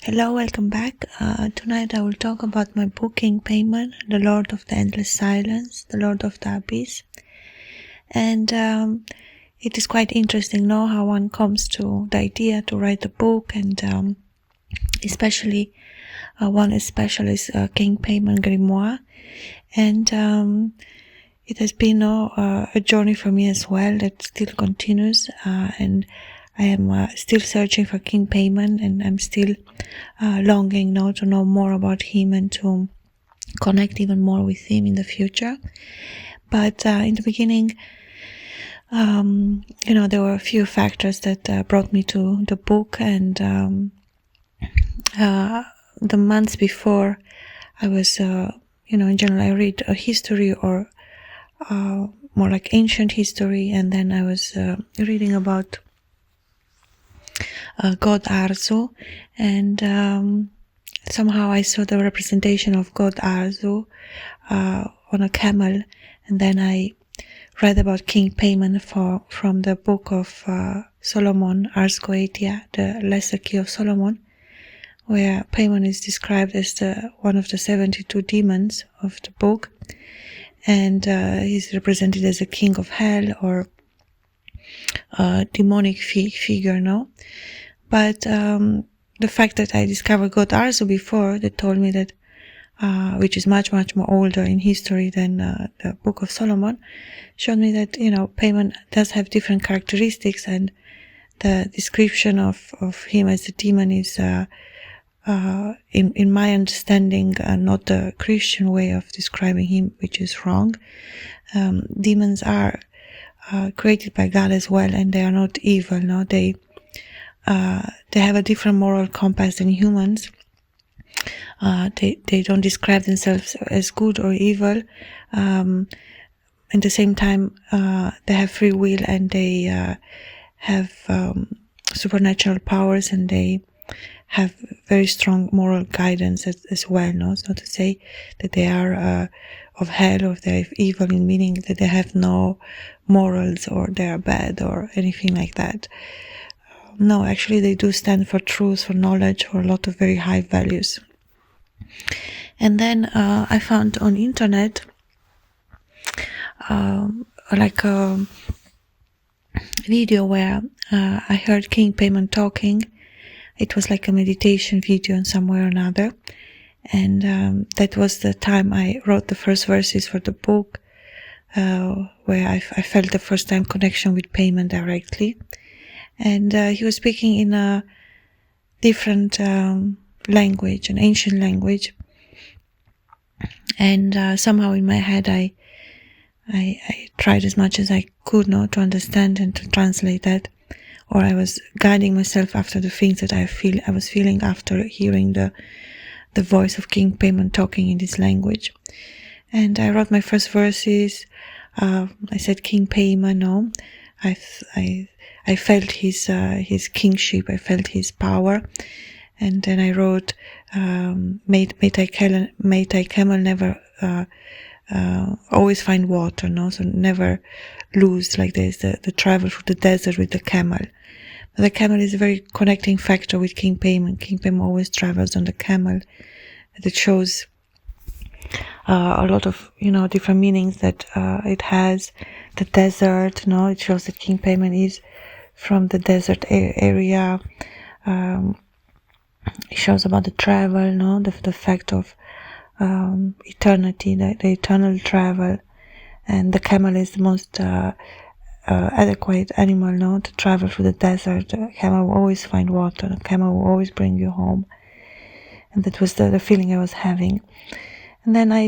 Hello, welcome back. Tonight I will talk about my book King Paimon, the Lord of the Endless Silence, the Lord of the Abyss. And it is quite interesting now how one comes to the idea to write a book, and especially one is King Paimon Grimoire. And it has been a journey for me as well that still continues, and I am still searching for King Paimon, and I'm still longing now to know more about him and to connect even more with him in the future. But in the beginning, there were a few factors that brought me to the book, and the months before, I was, in general, I read a history or more like ancient history, and then I was reading about god Arzu, and somehow I saw the representation of god Arzu on a camel, and then I read about King Paimon from the book of Solomon, Ars Goetia, the lesser key of Solomon, where Paimon is described as one of the 72 demons of the book, and he's represented as a king of hell or a demonic figure, no? But the fact that I discovered god Arzu before, that told me that, which is much, much more older in history than the Book of Solomon, showed me that, Paimon does have different characteristics, and the description of him as a demon is, in my understanding, not the Christian way of describing him, which is wrong. Demons are created by God as well, and they are not evil, no? They have a different moral compass than humans. They don't describe themselves as good or evil. At the same time, they have free will, and they have supernatural powers, and they have very strong moral guidance as well, no? It's not to say that they are of hell or they are evil, in meaning that they have no morals or they are bad or anything like that. No, actually they do stand for truth, for knowledge, for a lot of very high values. And then I found on internet like a video where I heard King Paimon talking. It was like a meditation video in some way or another, and that was the time I wrote the first verses for the book, where I felt the first time connection with Paimon directly. And he was speaking in a different language, an ancient language, and somehow in my head I tried as much as I could not to understand and to translate that, or I was guiding myself after the things that I was feeling after hearing the voice of King Paimon talking in this language. And I wrote my first verses. I said King Paimon, no, I felt his kingship, I felt his power. And then I wrote, may thy camel never always find water, no? So never lose, like there's the travel through the desert with the camel. But the camel is a very connecting factor with King Paimon. King Paimon always travels on the camel. That shows a lot of, different meanings that it has. The desert, no? It shows that King Paimon is from the desert area. It shows about the travel, no? The fact of eternity, the eternal travel. And the camel is the most adequate animal, no, to travel through the desert. The camel will always find water. The camel will always bring you home. And that was the feeling I was having. And then I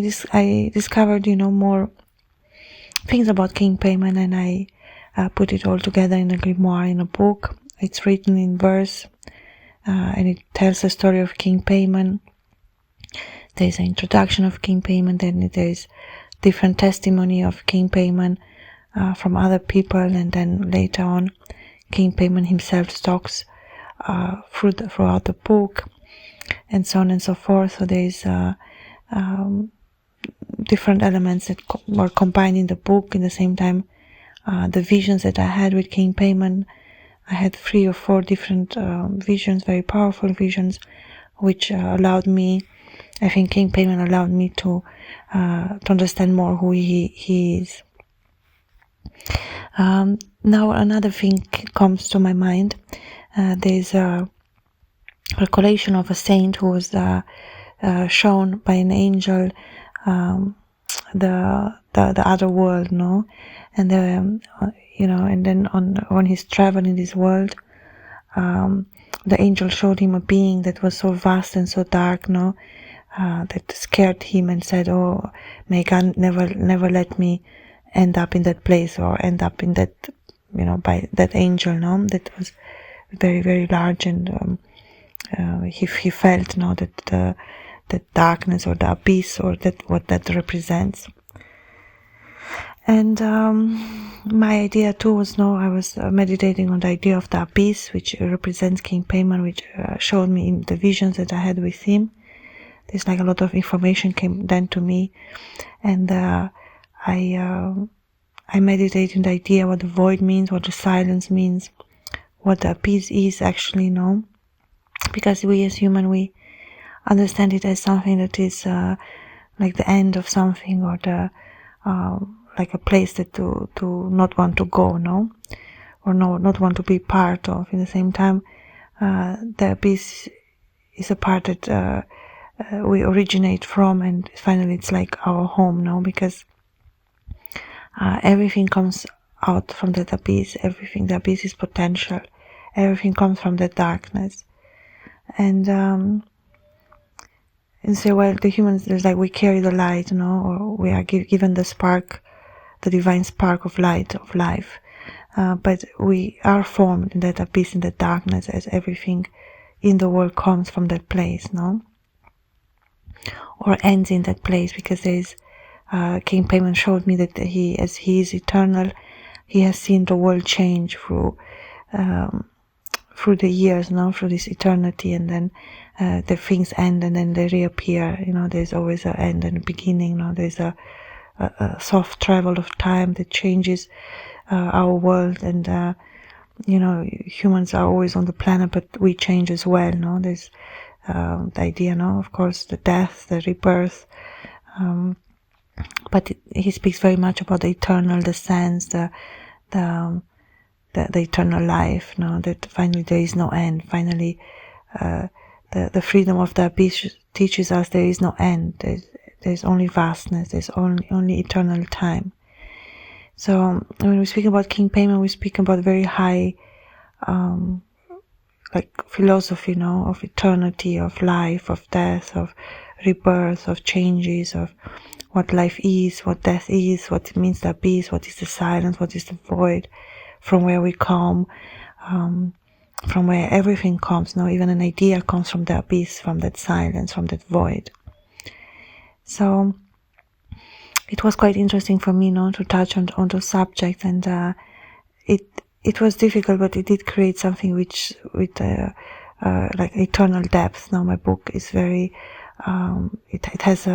discovered, more things about King Paimon, and I put it all together in a grimoire, in a book. It's written in verse, and it tells the story of King Paimon. There's an introduction of King Paimon, then there's different testimony of King Paimon from other people, and then later on King Paimon himself talks throughout the book, and so on and so forth. So there's different elements that were combined in the book. In the same time, the visions that I had with King Paimon, I had 3 or 4 different visions, very powerful visions, which allowed me, I think King Paimon allowed me to understand more who he is. Now another thing comes to my mind. There's a recollection of a saint who was shown by an angel the other world, no, and and then on his travel in this world, the angel showed him a being that was so vast and so dark, no, that scared him and said, "Oh, may God never let me end up in that place or end up in that, by that angel, no, that was very, very large." And he felt, that that darkness or the abyss, or what that represents. And my idea too was, I was meditating on the idea of the abyss, which represents King Paimon, which showed me in the visions that I had with him. There's like a lot of information came then to me, and I meditate on the idea what the void means, what the silence means, what the abyss is actually, because we as human, we understand it as something that is like the end of something, or the like a place that to not want to go, or not want to be part of. In the same time, the abyss is a part that we originate from, and finally it's like our home, because everything comes out from that abyss. The abyss is potential. Everything comes from that darkness. And so, well, the humans, there's like we carry the light, or we are given the spark, the divine spark of light, of life. But we are formed in that abyss, in that darkness, as everything in the world comes from that place, or ends in that place, because there's King Paimon showed me that as he is eternal, he has seen the world change through the years, through this eternity, and then the things end and then they reappear. There's always an end and a beginning. There's a soft travel of time that changes our world, and humans are always on the planet, but we change as well. There's the idea, of course, the death, the rebirth. But he speaks very much about the eternal, the sense, the eternal life, that finally there is no end. Finally, the freedom of the abyss teaches us there is no end. There's only vastness. There's only eternal time. So when we speak about King Paimon, we speak about very high, like philosophy, of eternity, of life, of death, of rebirth, of changes, of what life is, what death is, what it means the abyss, what is the silence, what is the void, from where we come, from where everything comes. Even an idea comes from the abyss, from that silence, from that void. So it was quite interesting for me, to touch on those subjects, and it was difficult, but it did create something with like eternal depth. Now my book is very, it has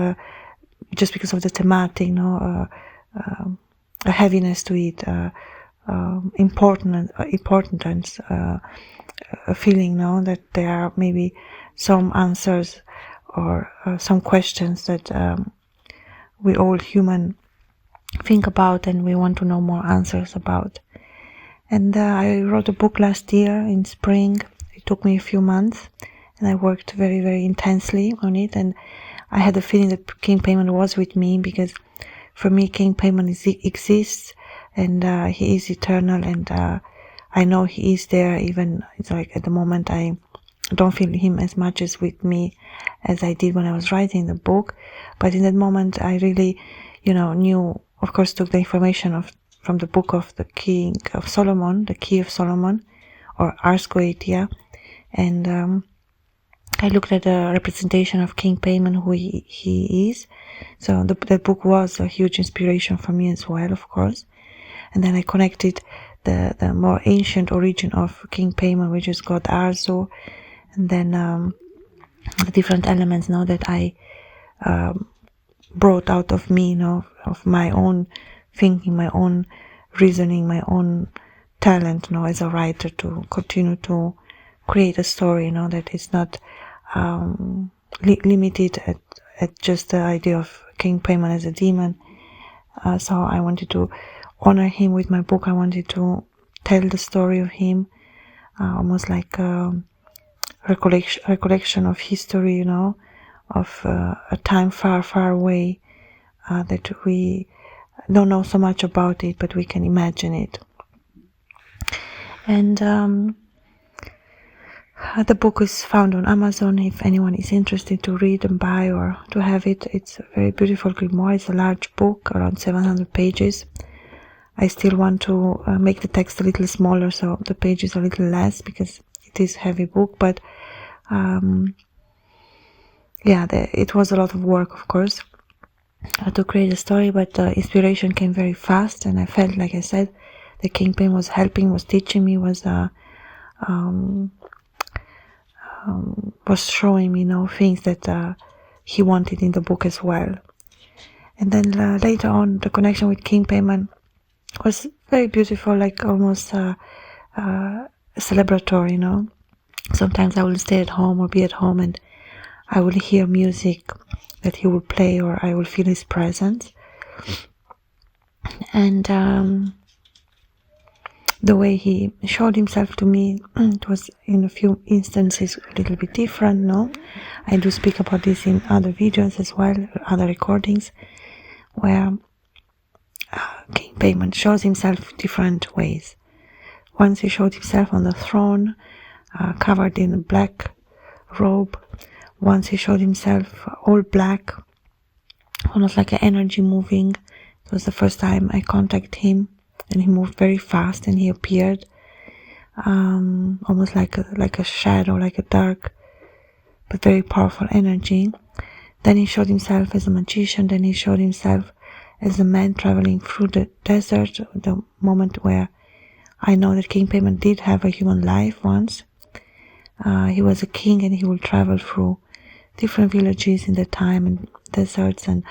just because of the thematic, a heaviness to it, importance, a feeling, that there are maybe some answers or some questions that we all human think about, and we want to know more answers about. And I wrote a book last year in spring. It took me a few months, and I worked very, very intensely on it. And I had the feeling that King Paimon was with me, because for me, King Paimon exists, and he is eternal, and I know he is there. Even it's like at the moment I don't feel him as much as with me as I did when I was writing the book. But in that moment, I really, knew, of course, took the information from the book of the King of Solomon, the Key of Solomon, or Ars Goetia, and I looked at the representation of King Paimon, who he is. So that book was a huge inspiration for me as well, of course. And then I connected the more ancient origin of King Paimon, which is God Arzo, and then the different elements that I brought out of me, of my own thinking, my own reasoning, my own talent, as a writer, to continue to create a story, that is not limited at just the idea of King Paimon as a demon. So I wanted to honor him with my book. I wanted to tell the story of him, almost like a recollection of history, you know, of a time far, far away, that we don't know so much about it, but we can imagine it. And the book is found on Amazon if anyone is interested to read and buy or to have it. It's a very beautiful grimoire. It's a large book, around 700 pages. I still want to make the text a little smaller, so the pages are a little less, because it is a heavy book. But yeah, it was a lot of work, of course, to create a story, but the inspiration came very fast, and I felt, like I said, the King Paimon was helping, was teaching me, was showing me, you know, things that he wanted in the book as well. And then later on, the connection with King Paimon was very beautiful, like almost celebratory, you know. Sometimes I will stay at home or be at home and I will hear music that he will play, or I will feel his presence. And the way he showed himself to me, it was in a few instances a little bit different, no? I do speak about this in other videos as well, other recordings, where King Paimon shows himself different ways. Once he showed himself on the throne, covered in a black robe. Once he showed himself all black, almost like an energy moving. It was the first time I contacted him, and he moved very fast, and he appeared almost like a shadow, like a dark but very powerful energy. Then he showed himself as a magician. Then he showed himself as a man traveling through the desert, the moment where I know that King Paimon did have a human life once. He was a king, and he will travel through different villages in the time, and deserts and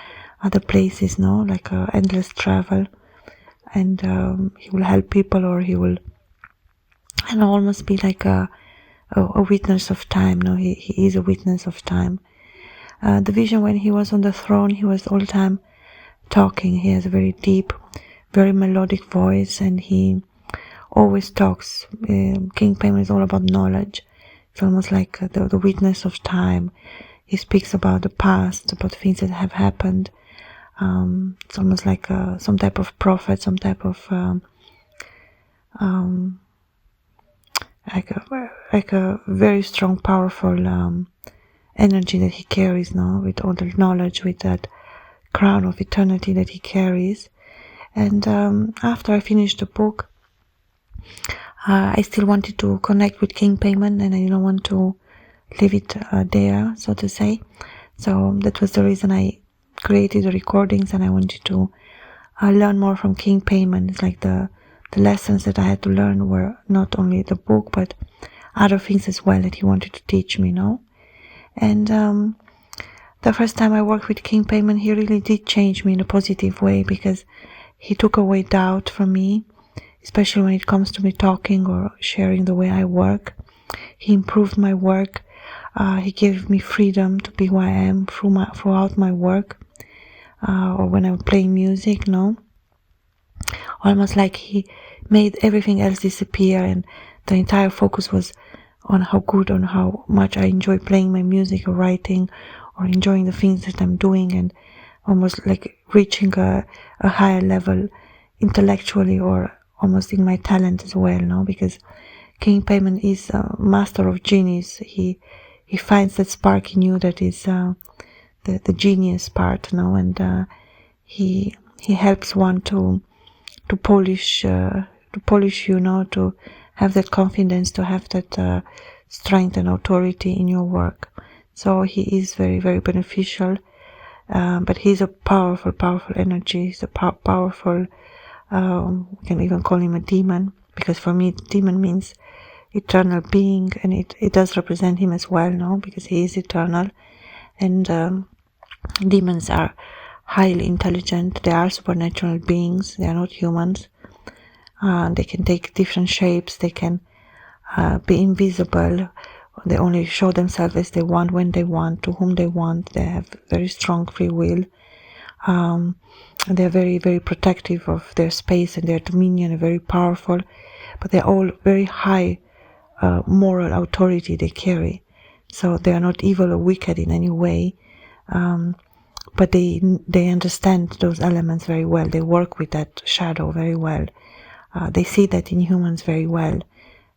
other places, no, like endless travel. And he will help people, or he will, and almost be like a witness of time. No, he is a witness of time. The vision when he was on the throne, he was all the time talking. He has a very deep, very melodic voice, and he always talks. King Paimon is all about knowledge. It's almost like the witness of time. He speaks about the past, about things that have happened. It's almost like some type of prophet, some type of like a very strong, powerful energy that he carries now, with all the knowledge, with that crown of eternity that he carries. And after I finished the book, I still wanted to connect with King Paimon, and I didn't want to leave it there, so to say. So that was the reason I created the recordings, and I wanted to learn more from King Paimon. It's like the lessons that I had to learn were not only the book, but other things as well that he wanted to teach me, no? And the first time I worked with King Paimon, he really did change me in a positive way, because he took away doubt from me, especially when it comes to me talking or sharing the way I work. He improved my work. He gave me freedom to be who I am throughout my work, or when I'm playing music, no? Almost like he made everything else disappear, and the entire focus was on how good, on how much I enjoy playing my music or writing or enjoying the things that I'm doing, and almost like reaching a higher level intellectually, or almost in my talent as well, no? Because King Paimon is a master of genius. He finds that spark in you that is the genius part, no? And he helps one to polish you, know, to have that confidence, to have that strength and authority in your work. So he is very, very beneficial, but he's a powerful energy. He's a powerful, we can even call him a demon, because for me demon means eternal being, and it does represent him as well, no, because he is eternal. And demons are highly intelligent. They are supernatural beings. They are not humans. They can take different shapes. They can be invisible. They only show themselves as they want, when they want, to whom they want. They have very strong free will. And they're very, very protective of their space and their dominion, and very powerful. But they're all very high moral authority they carry. So they are not evil or wicked in any way. But they understand those elements very well. They work with that shadow very well. They see that in humans very well.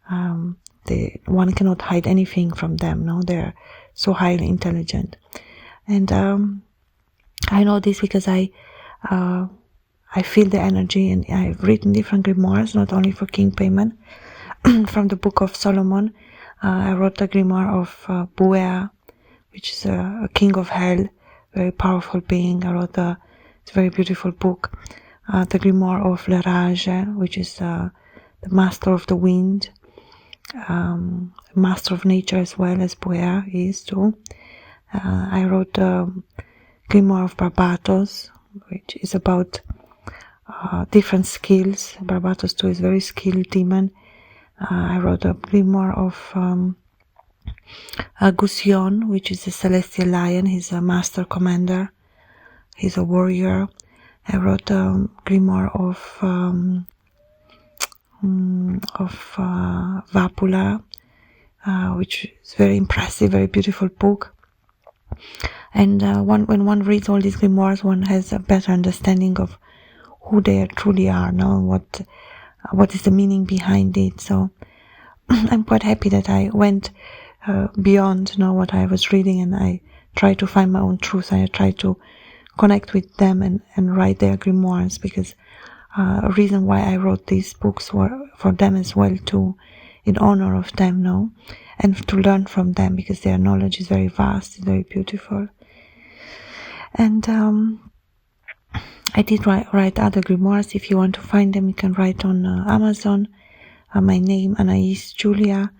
One cannot hide anything from them. No, they're so highly intelligent. And I know this because I feel the energy, and I've written different grimoires, not only for King Paimon. From the Book of Solomon, I wrote the grimoire of Buea, which is a king of hell, very powerful being. I wrote it's a very beautiful book. The grimoire of Le Rage, which is the master of the wind, master of nature as well as Buea is too. I wrote the grimoire of Barbatos, which is about different skills. Barbatos too is a very skilled demon. I wrote a grimoire of Gusion, which is a celestial lion. He's a master commander. He's a warrior. I wrote a grimoire of Vapula, which is very impressive, very beautiful book. And when one reads all these grimoires, one has a better understanding of who they truly are, no? What is the meaning behind it. So I'm quite happy that I went beyond what I was reading, and I tried to find my own truth. I tried to connect with them and write their grimoires, because a reason why I wrote these books were for them as well, too, in honor of them, and to learn from them, because their knowledge is very vast, very beautiful. And I did write other grimoires. If you want to find them, you can write on Amazon. My name, Anais Giulia,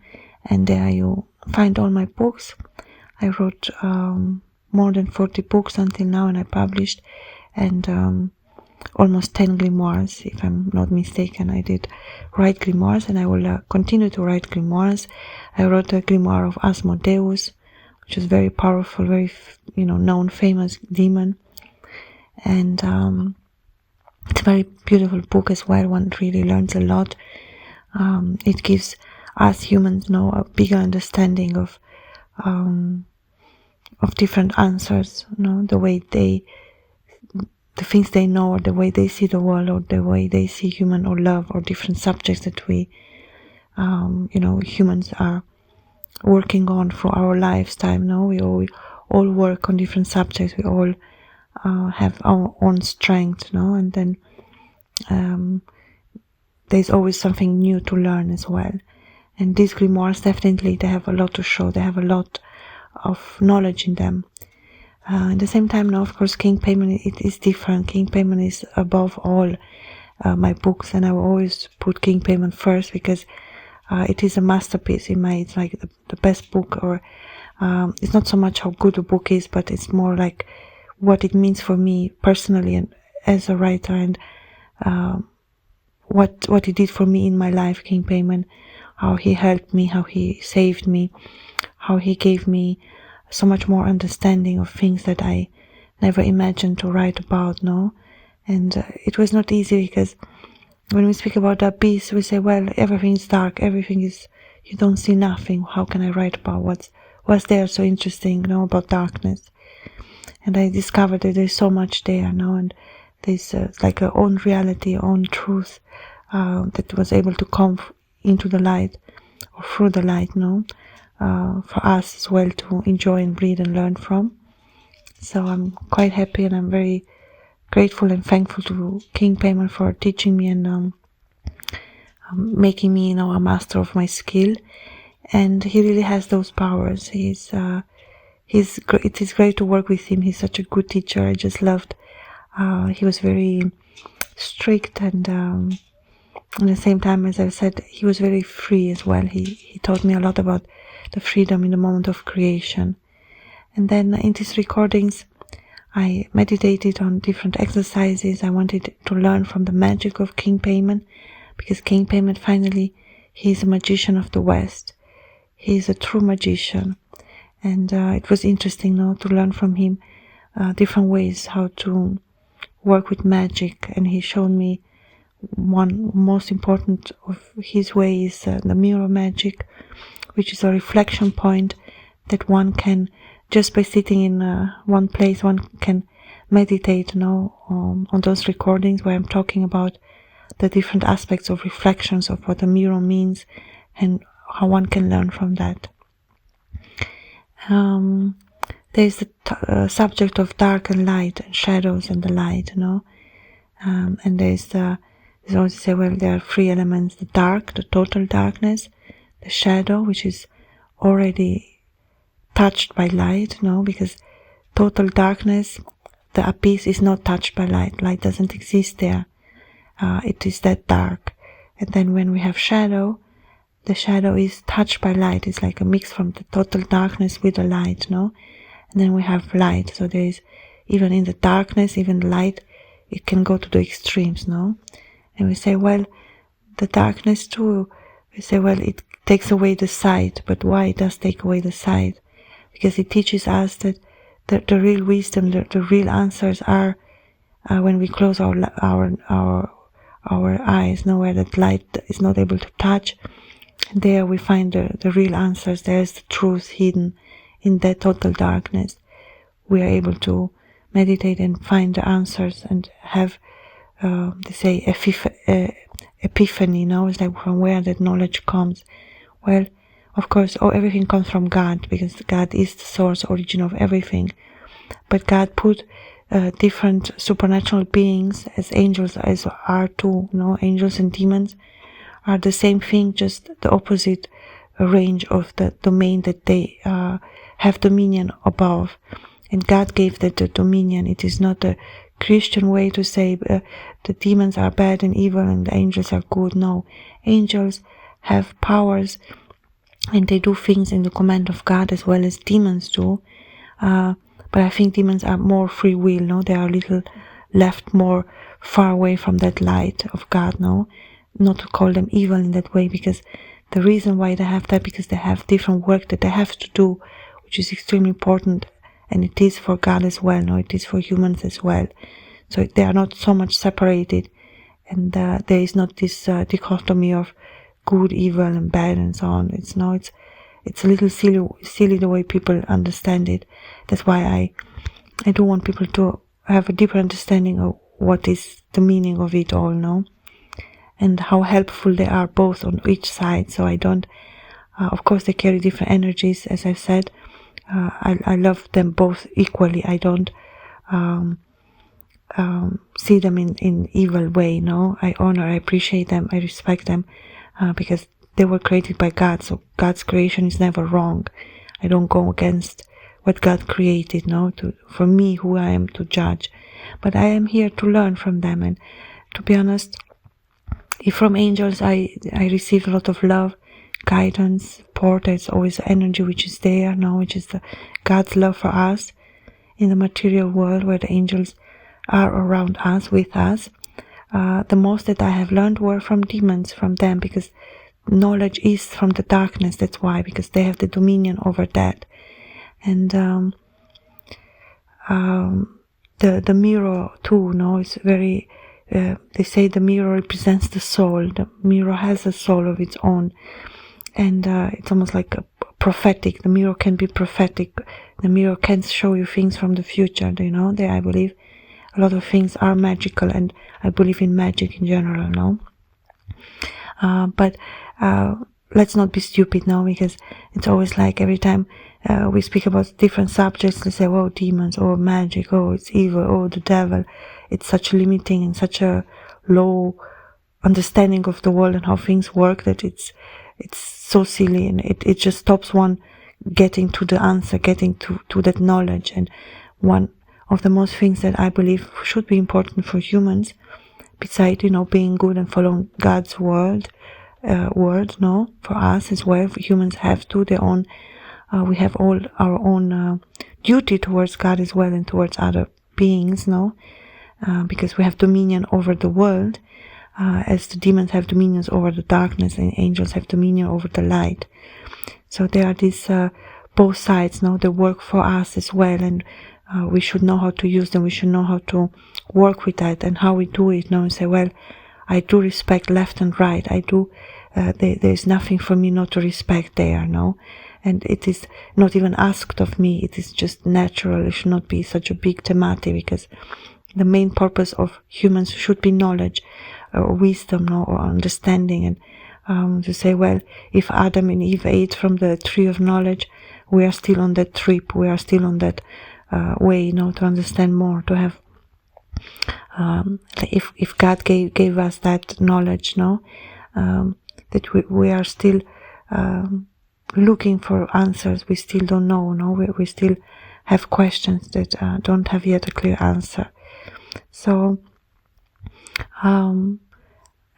and there you find all my books. I wrote more than 40 books until now, and I published, and almost 10 grimoires, if I'm not mistaken. I did write grimoires, and I will continue to write grimoires. I wrote a grimoire of Asmodeus, which is very powerful, very known, famous demon, and it's a very beautiful book as well. One really learns a lot. It gives us humans a bigger understanding of different answers, the way the things they know, or the way they see the world, or the way they see human or love, or different subjects that we humans are working on for our lifetime. We all work on different subjects. We all have our own strength, and then there's always something new to learn as well. And these grimoires, definitely, they have a lot to show. They have a lot of knowledge in them. At the same time, now, of course, King Paimon, it is different. King Paimon is above all my books, and I will always put King Paimon first, because it is a masterpiece in it's like the best book, or it's not so much how good a book is, but it's more like what it means for me personally and as a writer, and what he did for me in my life, King Paimon, how he helped me, how he saved me, how he gave me so much more understanding of things that I never imagined to write about, and it was not easy, because when we speak about the abyss, we say, well, everything is dark, everything is, you don't see nothing. How can I write about what's there so interesting, about darkness? And I discovered that there's so much there, and there's like a own reality, own truth that was able to come into the light, or through the light, for us as well to enjoy and read and learn from. So I'm quite happy, and I'm very grateful and thankful to King Paimon for teaching me and making me, a master of my skill. And he really has those powers. It is great to work with him. He's such a good teacher. I just loved. He was very strict, and at the same time, as I said, he was very free as well. He taught me a lot about the freedom in the moment of creation. And then in these recordings, I meditated on different exercises. I wanted to learn from the magic of King Paimon, because King Paimon, finally, he's a magician of the West. He's a true magician, and it was interesting now to learn from him different ways how to work with magic. And he showed me one most important of his ways, the mirror magic, which is a reflection point that one can, just by sitting in one place, one can meditate on those recordings where I'm talking about the different aspects of reflections of what a mirror means and how one can learn from that. There's the subject of dark and light and shadows and the light, and there's always say, well, there are three elements: the dark, the total darkness, the shadow, which is already touched by light, because total darkness, the abyss, is not touched by light. Light doesn't exist there. It is that dark. And then when we have shadow, the shadow is touched by light. It's like a mix from the total darkness with the light, And then we have light. So there is, even in the darkness, even light, it can go to the extremes, And we say, well, the darkness too, we say, well, it takes away the sight. But why it does take away the sight? Because it teaches us that the real wisdom, the real answers are when we close our eyes, where that light is not able to touch. There we find the real answers. There's the truth hidden in that total darkness. We are able to meditate and find the answers and have, they say, epiphany. It's like from where that knowledge comes. Well, of course, everything comes from God, because God is the source, origin of everything. But God put different supernatural beings as angels, as are too. Angels and demons are the same thing, just the opposite range of the domain that they have dominion above. And God gave that the dominion. It is not a Christian way to say the demons are bad and evil and the angels are good. No, angels have powers and they do things in the command of God as well as demons do. But I think demons are more free will, They are a little left more far away from that light of God, Not to call them evil in that way, because the reason why they have that, because they have different work that they have to do, which is extremely important, and it is for God as well, It is for humans as well. So they are not so much separated, and there is not this dichotomy of good, evil, and bad, and so on. It's a little silly the way people understand it. That's why I do want people to have a deeper understanding of what is the meaning of it all, and how helpful they are both on each side. So I don't, of course they carry different energies, as I've said. I love them both equally. I don't see them in evil way, I honor, I appreciate them, I respect them, because they were created by God, so God's creation is never wrong. I don't go against what God created, for me, who I am to judge. But I am here to learn from them, and to be honest, if from angels I receive a lot of love, guidance, support. There's always energy which is there, which is God's love for us in the material world, where the angels are around us, with us. The most that I have learned were from demons, from them, because knowledge is from the darkness. That's why, because they have the dominion over that. And the mirror too, is very, they say the mirror represents the soul. The mirror has a soul of its own, and it's almost like a prophetic. The mirror can be prophetic. The mirror can show you things from the future. I believe a lot of things are magical, and I believe in magic in general, but let's not be stupid now, because it's always like every time we speak about different subjects, they say, oh, demons, oh, magic, oh, it's evil, oh, the devil. It's such limiting and such a low understanding of the world and how things work that it's so silly, and it just stops one getting to the answer, getting to that knowledge. And one of the most things that I believe should be important for humans, besides, being good and following God's word, for us as well, humans have to their own, we have all our own duty towards God as well, and towards other beings, because we have dominion over the world, as the demons have dominions over the darkness, and angels have dominion over the light. So there are these both sides, no, they work for us as well, and we should know how to use them. We should know how to work with that, and how we do it. No, and say, well, I do respect left and right. I do. There's nothing for me not to respect there. No, and it is not even asked of me. It is just natural. It should not be such a big thematic, because the main purpose of humans should be knowledge, or wisdom, no, or understanding, and to say, well, if Adam and Eve ate from the tree of knowledge, we are still on that trip. We are still on that way, you know, to understand more, to have. If God gave us that knowledge, no, that we are still looking for answers. We still don't know, no, we still have questions that don't have yet a clear answer. So,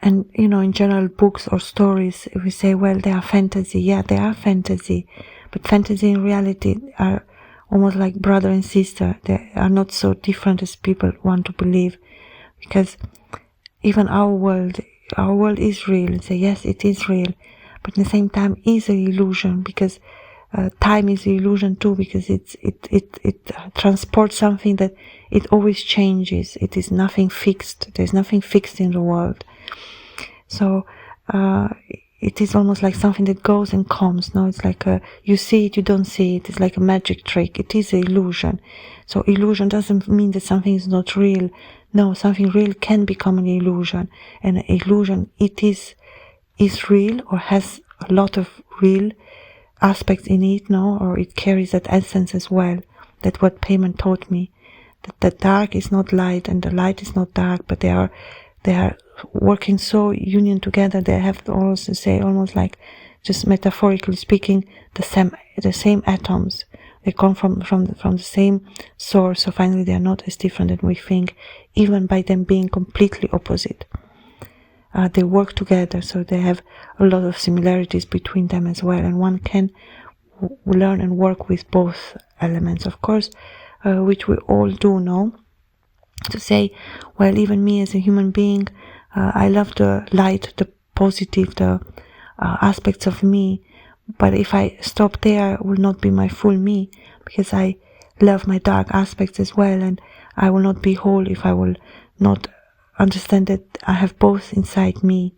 and you know, in general, books or stories, we say, well, they are fantasy. Yeah, they are fantasy, but fantasy in reality are almost like brother and sister. They are not so different as people want to believe, because even our world is real. And say, yes, it is real, but at the same time is an illusion, because time is an illusion too, because it transports something that it always changes. It is nothing fixed. There's nothing fixed in the world. So it is almost like something that goes and comes. No, it's like you see it, you don't see it. It's like a magic trick. It is an illusion. So illusion doesn't mean that something is not real. No, something real can become an illusion, and an illusion, it is real, or has a lot of real aspects in it, no, or it carries that essence as well. That's what Paimon taught me, that the dark is not light and the light is not dark, but they are working so union together. They have to also say, almost like, just metaphorically speaking, the same atoms. They come from the same source. So finally, they are not as different as we think, even by them being completely opposite. They work together, so they have a lot of similarities between them as well. And one can learn and work with both elements, of course, which we all do know. To say, well, even me as a human being, I love the light, the positive, the aspects of me. But if I stop there, it will not be my full me, because I love my dark aspects as well, and I will not be whole if I will not understand that I have both inside me.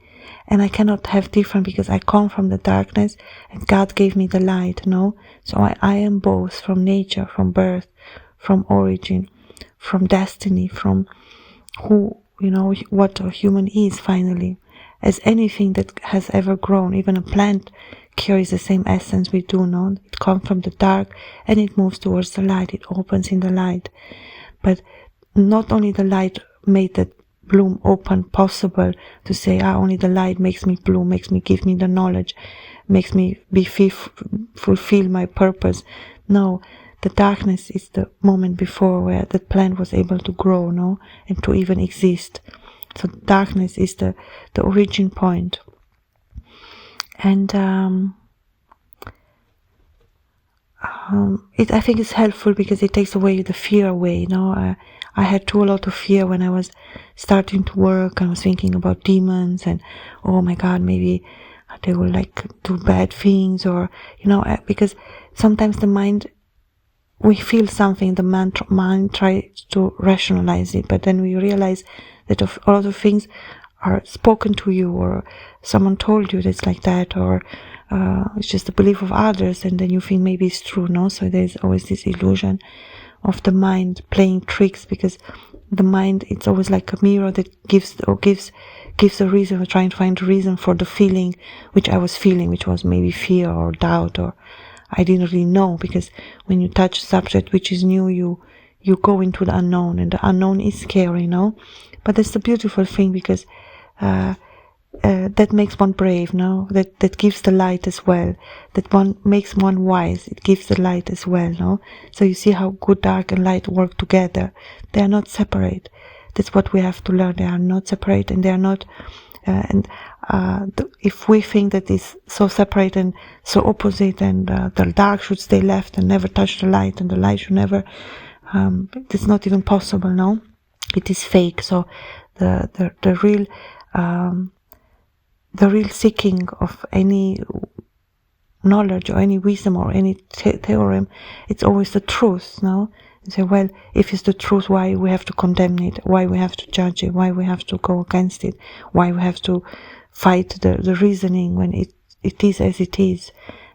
And I cannot have different, because I come from the darkness and God gave me the light, no? So I am both, from nature, from birth, from origin, from destiny, from who, you know, what a human is finally. As anything that has ever grown, even a plant carries the same essence we do, no? It comes from the dark and it moves towards the light. It opens in the light. But not only the light made that bloom open possible, to say, only the light makes me bloom, give me the knowledge, makes me fulfill my purpose. No, the darkness is the moment before where the plant was able to grow, no, and to even exist. So darkness is the origin point. And I think it's helpful, because it takes away the fear away, you know. I had too a lot of fear when I was starting to work. I was thinking about demons, and oh my God, maybe they will like do bad things, or, you know, because sometimes the mind, we feel something, the mind tries to rationalize it, but then we realize that a lot of things are spoken to you, or someone told you that it's like that, or it's just the belief of others, and then you think maybe it's true, no? So there's always this illusion of the mind playing tricks, because the mind, it's always like a mirror that gives a reason, or trying to find a reason for the feeling which I was feeling, which was maybe fear or doubt, or I didn't really know, because when you touch a subject which is new, you go into the unknown, and the unknown is scary, no? But that's the beautiful thing, because that makes one brave, no? That gives the light as well. That one makes one wise. It gives the light as well, no? So you see how good dark and light work together. They are not separate. That's what we have to learn. They are not separate, and they are not. If we think that it's so separate and so opposite, and the dark should stay left and never touch the light, and the light should never, it's not even possible, no? It is fake. So the real seeking of any knowledge or any wisdom or any theorem, it's always the truth, no? You say, well, if it's the truth, why we have to condemn it? Why we have to judge it? Why we have to go against it? Why we have to fight the reasoning when it is as it is?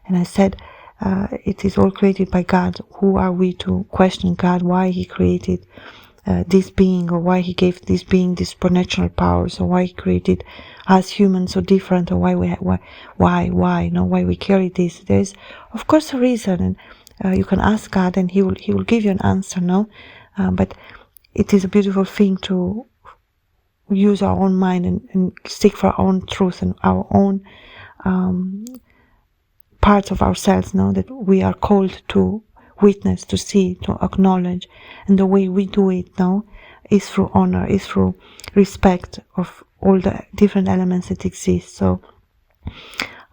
And I said, it is all created by God. Who are we to question God, why he created this being, or why he gave this being this supernatural powers, or why he created us humans so different, or why we carry this? There's of course a reason, and you can ask God and he will give you an answer, no? But it is a beautiful thing to use our own mind and seek for our own truth and our own parts of ourselves, no, that we are called to witness, to see, to acknowledge. And the way we do it now is through honor, is through respect of all the different elements that exist. So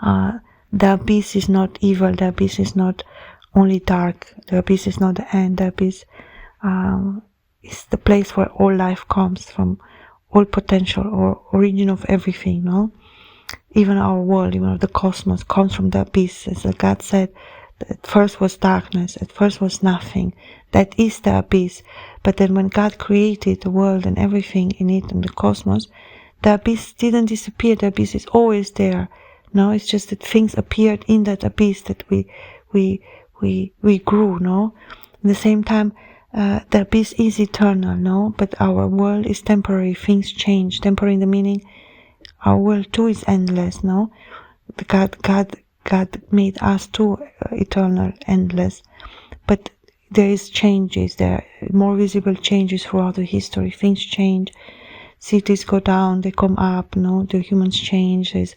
the abyss is not evil, the abyss is not only dark, the abyss is not the end, the abyss is the place where all life comes from, all potential or origin of everything, no? Even our world, even the cosmos comes from the abyss. As God said, at first was darkness, at first was nothing. That is the abyss. But then when God created the world and everything in it and the cosmos, the abyss didn't disappear. The abyss is always there. No, it's just that things appeared in that abyss that we grew, no? At the same time, the abyss is eternal, no? But our world is temporary. Things change. Temporary in the meaning our world too is endless, no? God made us too eternal, endless. But there is changes, there are more visible changes throughout the history. Things change, cities go down, they come up, no? The humans change. There's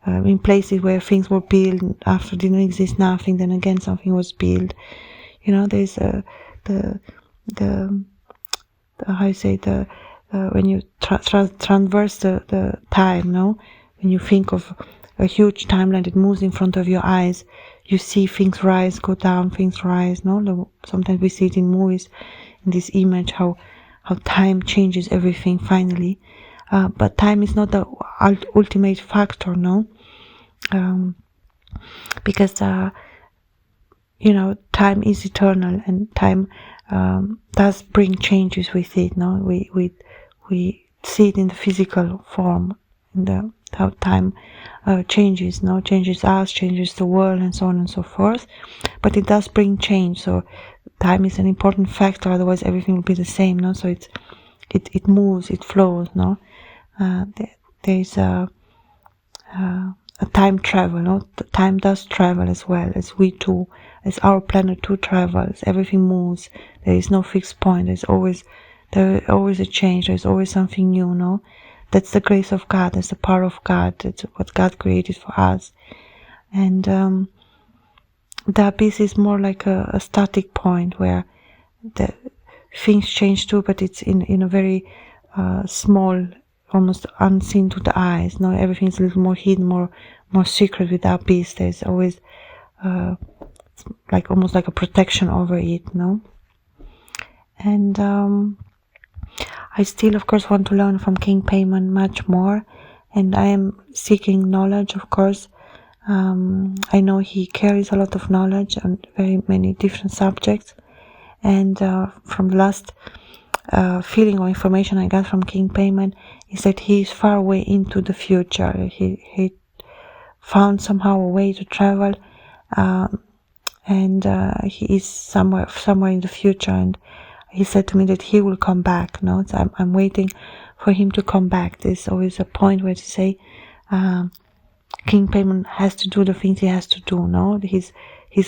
in places where things were built, after didn't exist nothing, then again something was built. You know, there's how you say, when you traverse the time, no? When you think of a huge timeline that moves in front of your eyes, you see things rise, go down, things rise, no? Sometimes we see it in movies, in this image, how time changes everything finally. But time is not the ultimate factor, no? Because, you know, time is eternal, and time does bring changes with it, no? We see it in the physical form, in how time changes, no? Changes us, changes the world, and so on and so forth. But it does bring change. So time is an important factor. Otherwise, everything will be the same, no? So it moves, it flows, no? There is a time travel, no? The time does travel as well as we too, as our planet too travels. Everything moves. There is no fixed point. There is always a change. There's always something new, no? That's the grace of God. That's the power of God. That's what God created for us. And the abyss is more like a static point where the things change too, but it's in a very small, almost unseen to the eyes. No, everything's a little more hidden, more secret with the abyss. There's always like almost like a protection over it, no? And I still, of course, want to learn from King Paimon much more, and I am seeking knowledge, of course. I know he carries a lot of knowledge on very many different subjects, and from the last feeling or information I got from King Paimon is that he is far away into the future. He found somehow a way to travel, and he is somewhere in the future, and he said to me that he will come back. No, so I'm waiting for him to come back. There's always a point where to say King Paimon has to do the things he has to do. No, he's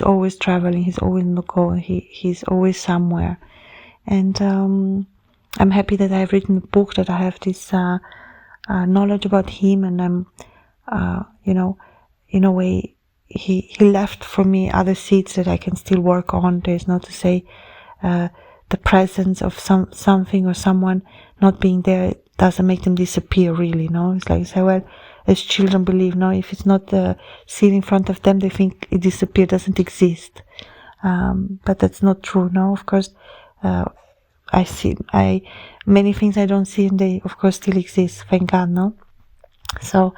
always traveling. He's always on the go. He's always somewhere. And I'm happy that I've written a book, that I have this knowledge about him, and I'm, you know, in a way, he left for me other seeds that I can still work on. There's not to say the presence of something or someone not being there doesn't make them disappear, really, no? It's like, say, well, as children believe, no, if it's not the seed in front of them, they think it disappeared, doesn't exist. But that's not true, no? Of course, I see many things I don't see, and they, of course, still exist, thank God, no? So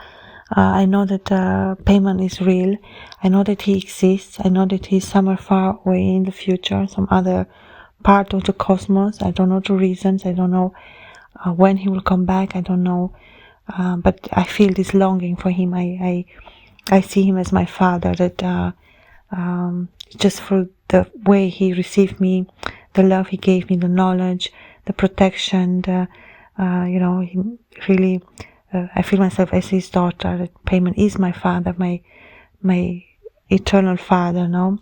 I know that Paimon is real. I know that he exists. I know that he's somewhere far away in the future, some other part of the cosmos. I don't know the reasons. I don't know when he will come back. I don't know, but I feel this longing for him. I see him as my father. That just for the way he received me, the love he gave me, the knowledge, the protection, the he really. I feel myself as his daughter. That Paimon is my father, my eternal father. No,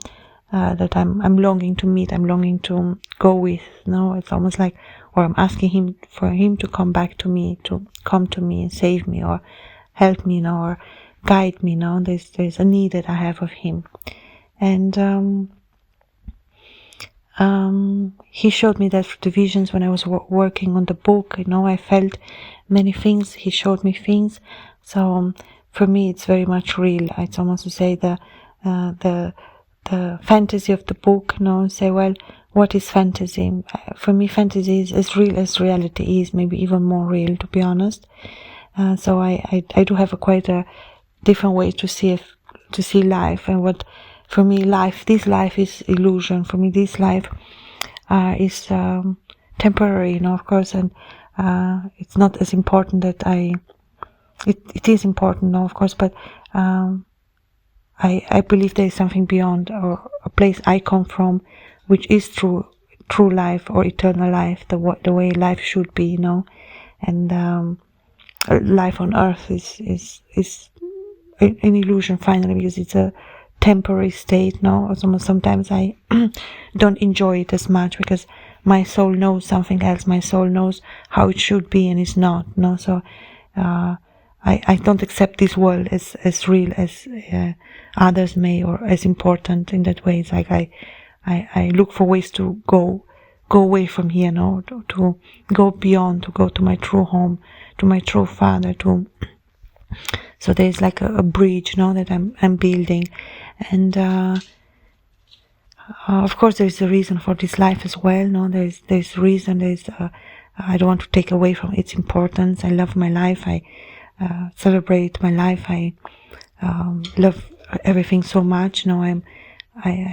that I'm longing to meet. I'm longing to go with. No, it's almost like, or I'm asking him for him to come back to me, to come to me and save me, or help me, or guide me. No, there's a need that I have of him, and he showed me that the visions when I was working on the book. I felt many things. He showed me things. So for me, it's very much real. It's almost to say the fantasy of the book. Say, well, what is fantasy? For me, fantasy is as real as reality is. Maybe even more real, to be honest. So I do have quite a different way to see life, and what. For me, this life is illusion. For me, this life is temporary, of course, and it's not as important that it is important, of course, but I believe there is something beyond, or a place I come from, which is true life or eternal life, the way life should be, and life on earth is an illusion finally, because it's a temporary state. Sometimes I don't enjoy it as much, because my soul knows something else. My soul knows how it should be, and it's not. So I don't accept this world as real as others may, or as important in that way. It's like I look for ways to go away from here, to go beyond, to go to my true home, to my true father, so there's like a bridge, that I'm building, and of course there's a reason for this life as well. There's reason. I don't want to take away from its importance. I love my life. I celebrate my life. I love everything so much. I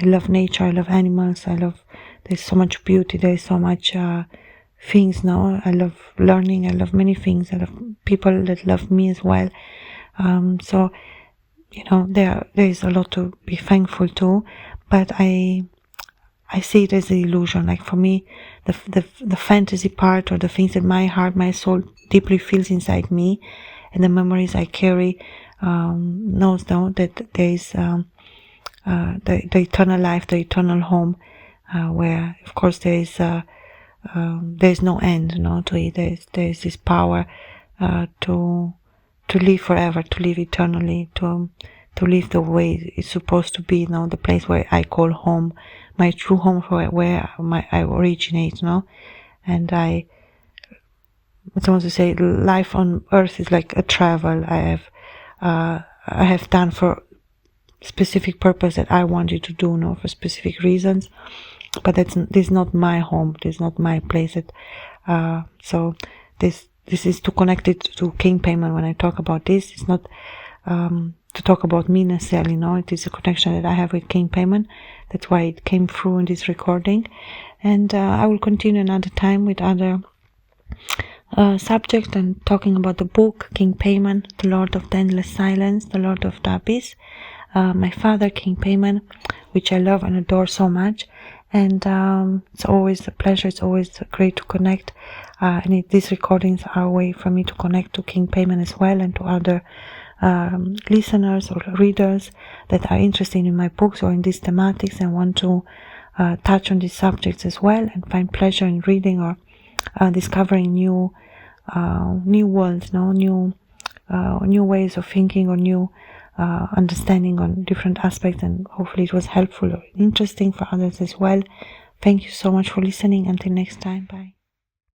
love nature. I love animals. There's so much beauty. There's so much things. I love learning. I love many things. I love people that love me as well. So there is a lot to be thankful to, but I see it as an illusion. Like for me, the fantasy part, or the things that my heart, my soul deeply feels inside me, and the memories I carry, knows that there is the eternal life, the eternal home, where of course there is no end, to it. There's this power to live forever, to live eternally, to live the way it's supposed to be, the place where I call home, my true home, where I originate, and it's almost to say life on earth is like a travel I have done for specific purpose that I wanted to do, for specific reasons, but this is not my home, this is not my place. So this is to connect it to King Paimon. When I talk about this, it's not to talk about me necessarily. It is a connection that I have with King Paimon. That's why it came through in this recording. And I will continue another time with other subject, and talking about the book King Paimon, the Lord of the Endless Silence, the Lord of the Abyss, my father King Paimon, which I love and adore so much. And it's always a pleasure. It's always great to connect. And these recordings are a way for me to connect to King Paimon as well, and to other listeners or readers that are interested in my books or in these thematics and want to touch on these subjects as well, and find pleasure in reading or discovering new worlds, new ways of thinking, or new understanding on different aspects. And hopefully it was helpful or interesting for others as well. Thank you so much for listening. Until next time, bye.